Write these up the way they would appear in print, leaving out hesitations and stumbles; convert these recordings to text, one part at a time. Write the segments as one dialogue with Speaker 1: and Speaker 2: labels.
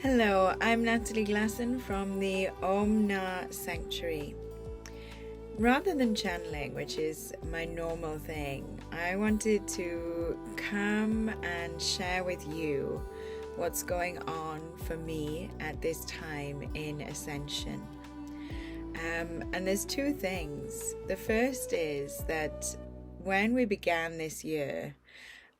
Speaker 1: Hello, I'm Natalie Glasson from the OmNa Sanctuary. Rather than channeling, which is my normal thing, I wanted to come and share with you what's going on for me at this time in ascension. And there's two things. The first is that when we began this year,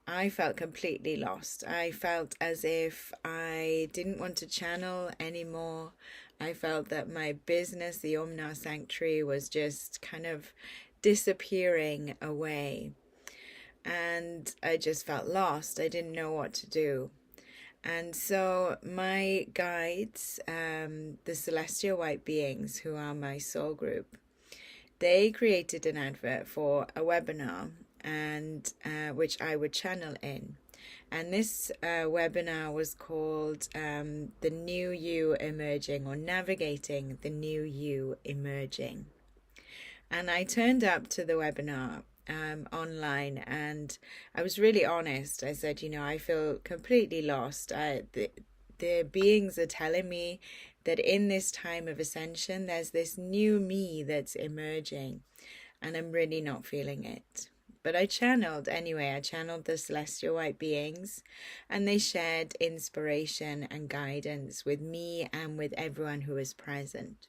Speaker 1: I felt completely lost. I felt as if I didn't want to channel anymore. I felt that my business, the OmNa Sanctuary, was just kind of disappearing away. And I just felt lost. I didn't know what to do. And so my guides, the celestial white beings who are my soul group, they created an advert for a webinar and which I would channel in. And this webinar was called The New You Emerging, or Navigating the New You Emerging. And I turned up to the webinar online, and I was really honest. I said, I feel completely lost. The beings are telling me that in this time of ascension, there's this new me that's emerging, and I'm really not feeling it. But I channeled anyway. I channeled the celestial white beings, and they shared inspiration and guidance with me and with everyone who was present.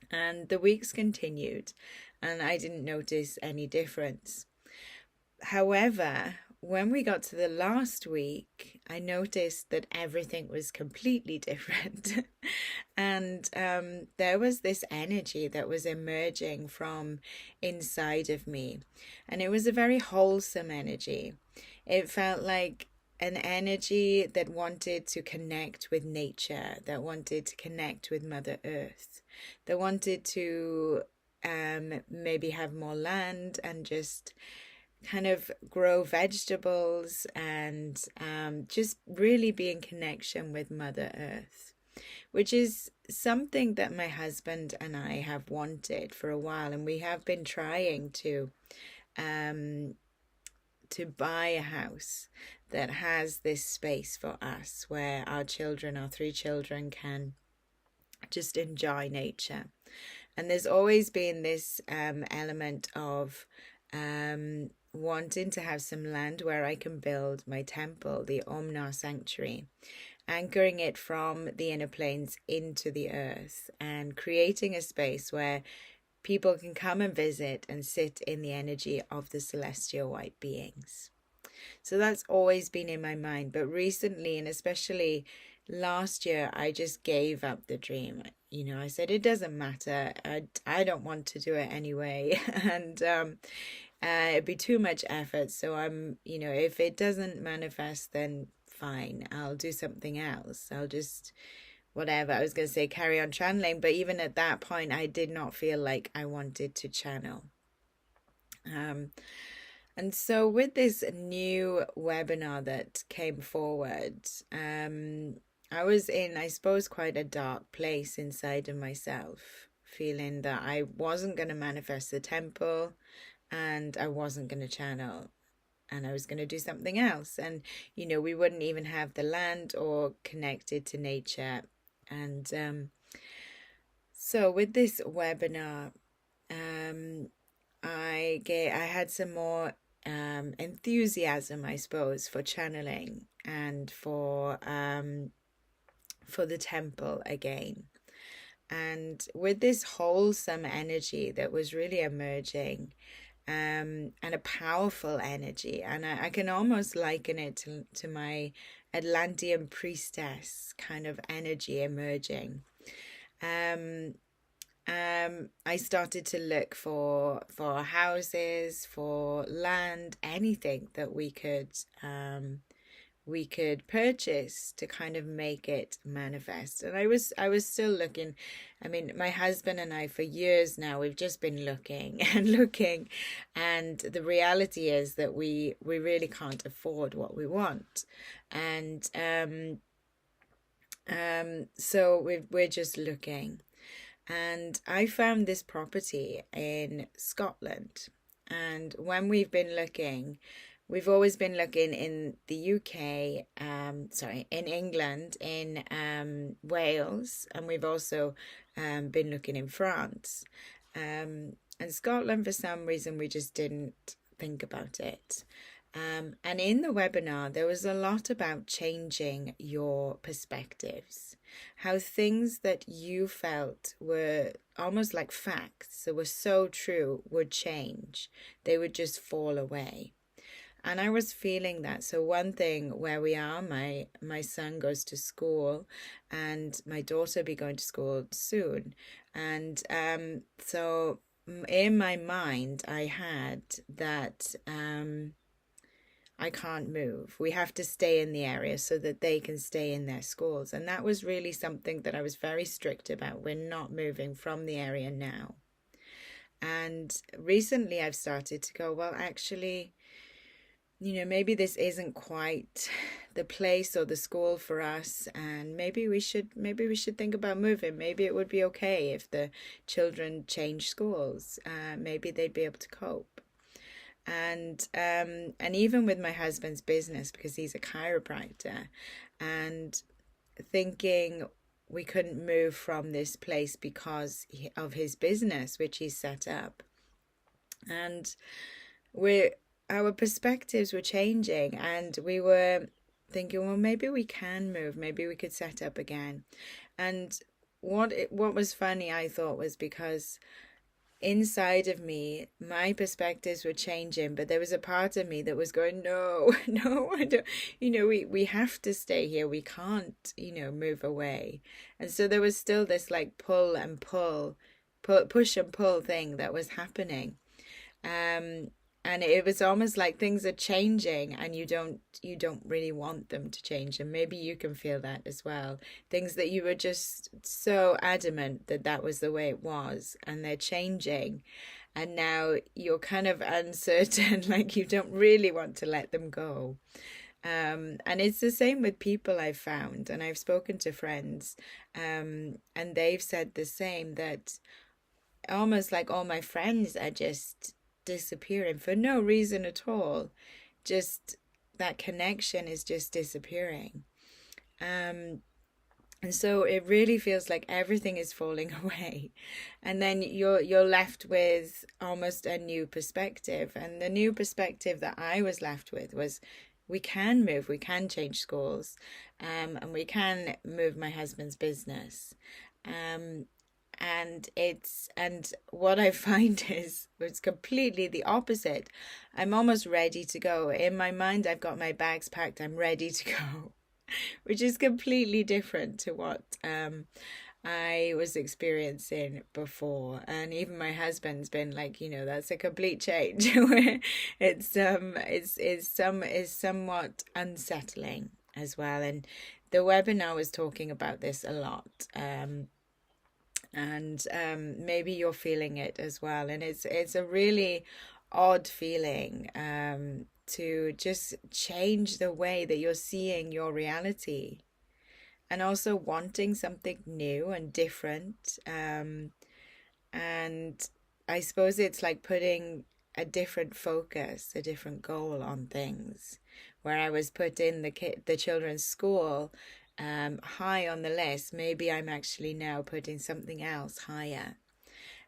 Speaker 1: And the weeks continued, and I didn't notice any difference. However, when we got to the last week, I noticed that everything was completely different. And there was this energy that was emerging from inside of me. And it was a very wholesome energy. It felt like an energy that wanted to connect with nature, that wanted to connect with Mother Earth, that wanted to maybe have more land and just kind of grow vegetables and just really be in connection with Mother Earth, which is something that my husband and I have wanted for a while, and we have been trying to buy a house that has this space for us where our three children can just enjoy nature. And there's always been this element of wanting to have some land where I can build my temple, the OmNa Sanctuary, anchoring it from the inner planes into the earth and creating a space where people can come and visit and sit in the energy of the celestial white beings. So that's always been in my mind. But recently, and especially last year, I just gave up the dream. I said, it doesn't matter. I don't want to do it anyway. And it'd be too much effort. So if it doesn't manifest, then fine, I'll do something else. I'll just, whatever. I was going to say carry on channeling. But even at that point, I did not feel like I wanted to channel. And so with this new webinar that came forward, I was in, I suppose, quite a dark place inside of myself, feeling that I wasn't going to manifest the temple and I wasn't going to channel, and I was going to do something else. And, we wouldn't even have the land or connected to nature. And so with this webinar, I had some more enthusiasm, I suppose, for channeling and for the temple again. And with this wholesome energy that was really emerging, and a powerful energy, and I can almost liken it to my Atlantean priestess kind of energy emerging. I started to look for houses, for land, anything that we could purchase to kind of make it manifest. And I was still looking. I mean, my husband and I, for years now, we've just been looking and looking, and the reality is that we really can't afford what we want. And so we're just looking. And I found this property in Scotland. And when we've been looking, we've always been looking in the UK, in England, in Wales, and we've also been looking in France. And Scotland, for some reason, we just didn't think about it. And in the webinar, there was a lot about changing your perspectives, how things that you felt were almost like facts, that were so true, would change. They would just fall away. And I was feeling that. So one thing where we are, my son goes to school and my daughter will be going to school soon. And so in my mind, I had that I can't move. We have to stay in the area so that they can stay in their schools. And that was really something that I was very strict about. We're not moving from the area now. And recently I've started to go, well, actually, maybe this isn't quite the place or the school for us, and maybe we should think about moving. Maybe it would be okay if the children change schools. Maybe they'd be able to cope. And even with my husband's business, because he's a chiropractor, and thinking we couldn't move from this place because of his business, which he's set up, and our perspectives were changing, and we were thinking, well, maybe we can move, maybe we could set up again. And what was funny, I thought, was because inside of me, my perspectives were changing, but there was a part of me that was going, no, I don't, we have to stay here. We can't, move away. And so there was still this like push and pull thing that was happening. And it was almost like things are changing and you don't really want them to change. And maybe you can feel that as well. Things that you were just so adamant that was the way it was, and they're changing. And now you're kind of uncertain, like you don't really want to let them go. And it's the same with people I've found, and I've spoken to friends, and they've said the same, that almost like all my friends are just disappearing for no reason at all. Just that connection is just disappearing. And so it really feels like everything is falling away. And then you're left with almost a new perspective. And the new perspective that I was left with was, we can move, we can change schools, and we can move my husband's business. And what I find is it's completely the opposite. I'm almost ready to go. In my mind, I've got my bags packed. I'm ready to go, which is completely different to what I was experiencing before. And even my husband's been like, that's a complete change. Where it's somewhat unsettling as well. And the webinar was talking about this a lot. And maybe you're feeling it as well. And it's a really odd feeling to just change the way that you're seeing your reality, and also wanting something new and different. And I suppose it's like putting a different focus, a different goal on things. Where I was putting the children's school high on the list, maybe I'm actually now putting something else higher.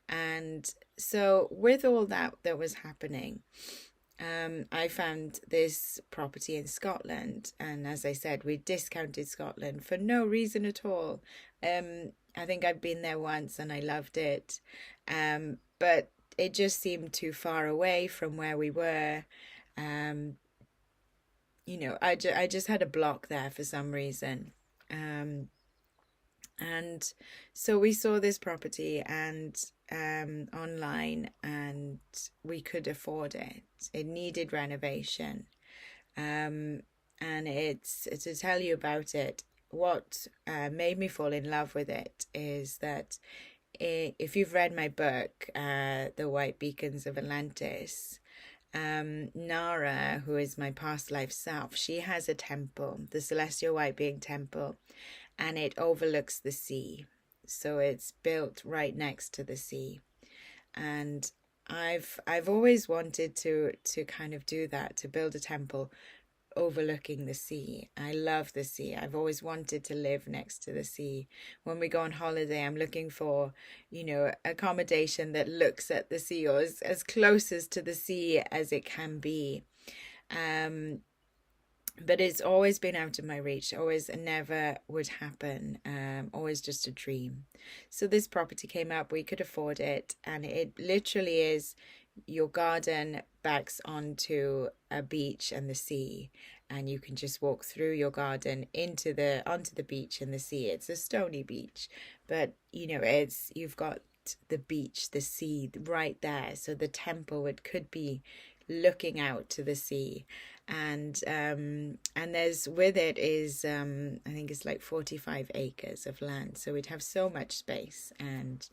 Speaker 1: And so with all that was happening, I found this property in Scotland, and as I said, we discounted Scotland for no reason at all. I think I've been there once and I loved it, but it just seemed too far away from where we were. I just had a block there for some reason. And so we saw this property and online, and we could afford it. It needed renovation. And it's to tell you about it, what made me fall in love with it is that if you've read my book, The White Beacons of Atlantis, Nara, who is my past life self, she has a temple, the Celestial White Being Temple, and it overlooks the sea. So it's built right next to the sea. And I've always wanted to kind of do that, to build a temple overlooking the sea. I love the sea. I've always wanted to live next to the sea. When we go on holiday, I'm looking for, accommodation that looks at the sea, or as close as to the sea as it can be. But it's always been out of my reach, always never would happen, always just a dream. So this property came up, we could afford it, and it literally is, your garden backs onto a beach and the sea, and you can just walk through your garden onto the beach and the sea. It's a stony beach, but you've got the beach, the sea right there, so the temple could be looking out to the sea. And there's, with it is I think it's like 45 acres of land, so we'd have so much space, and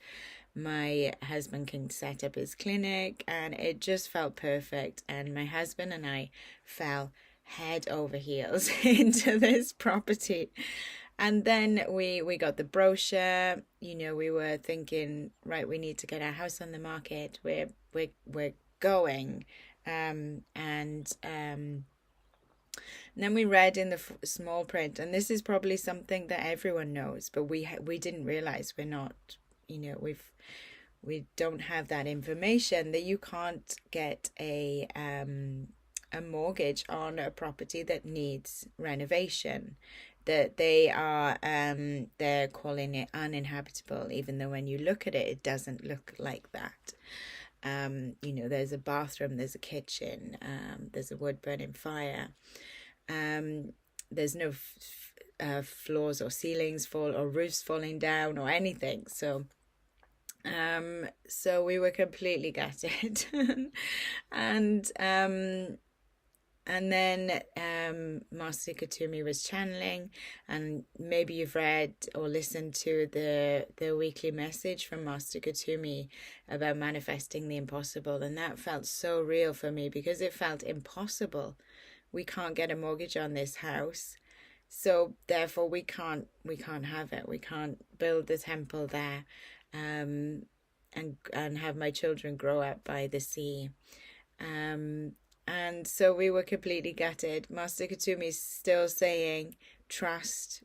Speaker 1: my husband can set up his clinic, and it just felt perfect. And my husband and I fell head over heels into this property. And then we got the brochure. We were thinking, right, we need to get our house on the market. We're going. And then we read in the small print, and this is probably something that everyone knows, but we didn't realize, we're not, we don't have that information, that you can't get a mortgage on a property that needs renovation, that they're calling it uninhabitable, even though when you look at it, it doesn't look like that. There's a bathroom, there's a kitchen, there's a wood burning fire, there's no floors or ceilings or roofs falling down or anything. So we were completely gutted. And then Master Katumi was channeling, and maybe you've read or listened to the weekly message from Master Katumi about manifesting the impossible, and that felt so real for me, because it felt impossible. We can't get a mortgage on this house, so therefore we can't have it. We can't build the temple there, and have my children grow up by the sea. And so we were completely gutted. Master Katumi's still saying, trust,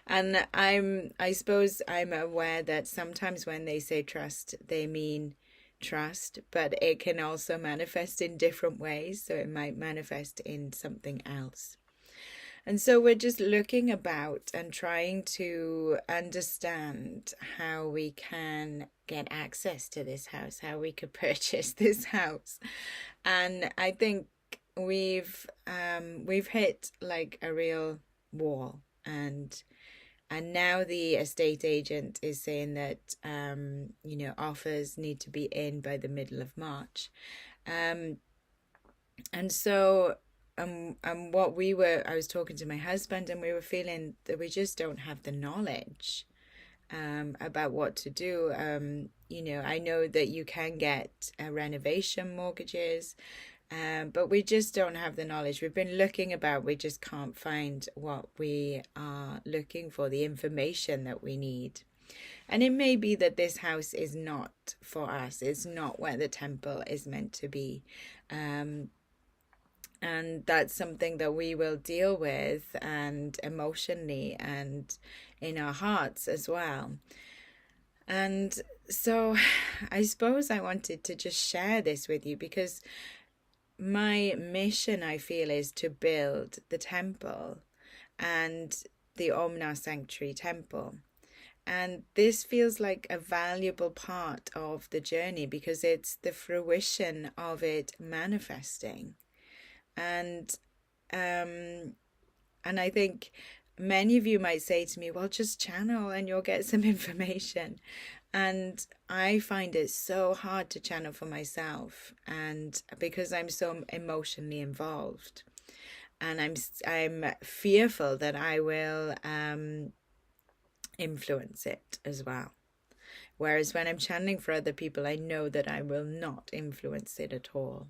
Speaker 1: and I suppose I'm aware that sometimes when they say trust, they mean trust, but it can also manifest in different ways. So it might manifest in something else. And so we're just looking about and trying to understand how we can get access to this house, how we could purchase this house. And I think we've hit like a real wall, and now the estate agent is saying that offers need to be in by the middle of March, and so I was talking to my husband, and we were feeling that we just don't have the knowledge about what to do. I know that you can get renovation mortgages, but we just don't have the knowledge. We've been looking about, we just can't find what we are looking for, the information that we need. And it may be that this house is not for us. It's not where the temple is meant to be. And that's something that we will deal with, and emotionally and in our hearts as well. And so I suppose I wanted to just share this with you, because my mission, I feel, is to build the temple and the OmNa Sanctuary temple. And this feels like a valuable part of the journey, because it's the fruition of it manifesting. And I think many of you might say to me, well, just channel and you'll get some information. And I find it so hard to channel for myself, and because I'm so emotionally involved, and I'm fearful that I will influence it as well. Whereas when I'm channeling for other people, I know that I will not influence it at all.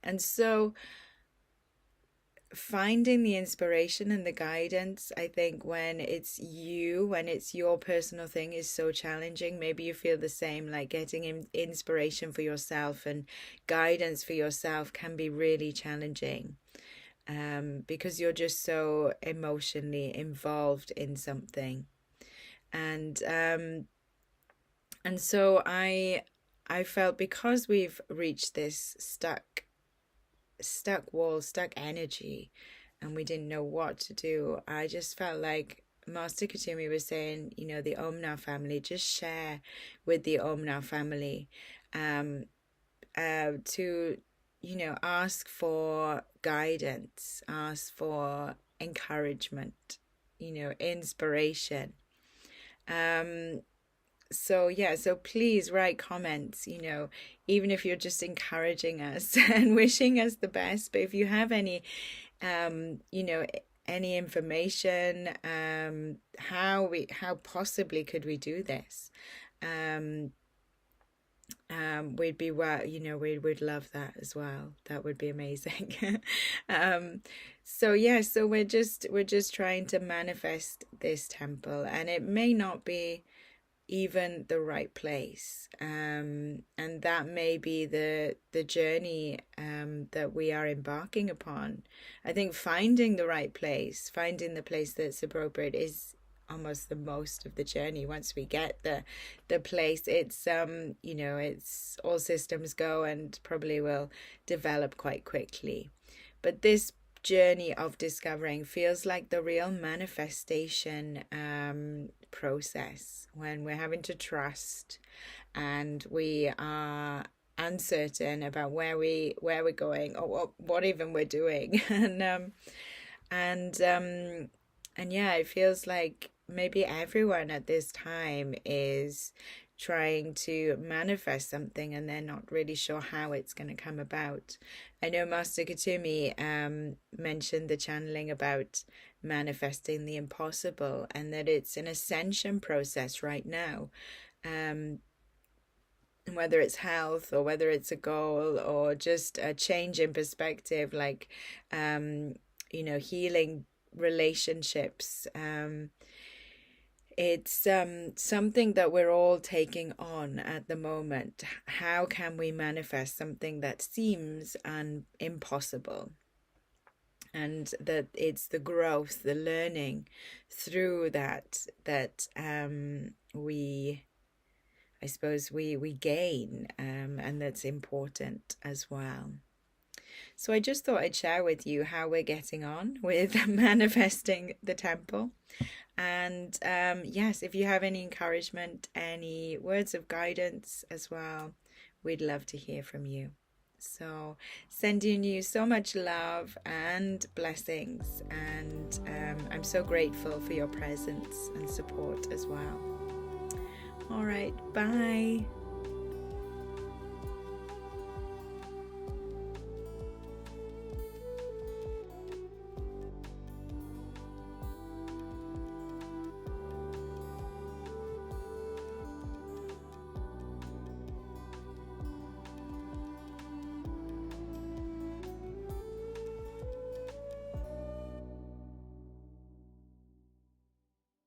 Speaker 1: And so finding the inspiration and the guidance, I think when it's your personal thing, is so challenging. Maybe you feel the same, like getting inspiration for yourself and guidance for yourself can be really challenging, because you're just so emotionally involved in something. And so I felt, because we've reached this stuck wall, stuck energy, and we didn't know what to do, I just felt like Master Katumi was saying, the OmNa family, just share with the OmNa family, to, ask for guidance, ask for encouragement, inspiration. So please write comments, even if you're just encouraging us and wishing us the best. But if you have any, any information, how possibly could we do this? We'd be we'd love that as well. That would be amazing. So we're just trying to manifest this temple, and it may not be even the right place, and that may be the journey that we are embarking upon. I think finding the right place, finding the place that's appropriate, is almost the most of the journey. Once we get the place, it's it's all systems go, and probably will develop quite quickly. But this journey of discovering feels like the real manifestation process, when we're having to trust and we are uncertain about where we're going, or what even we're doing. And it feels like maybe everyone at this time is trying to manifest something, and they're not really sure how it's going to come about. I know Master Katumi mentioned the channeling about manifesting the impossible, and that it's an ascension process right now. Whether it's health, or whether it's a goal, or just a change in perspective, like healing relationships. It's something that we're all taking on at the moment. How can we manifest something that seems impossible? And that it's the growth, the learning through that we gain, and that's important as well. So I just thought I'd share with you how we're getting on with manifesting the temple. And yes, if you have any encouragement, any words of guidance as well, we'd love to hear from you. So sending you so much love and blessings, and I'm so grateful for your presence and support as well. All right, bye.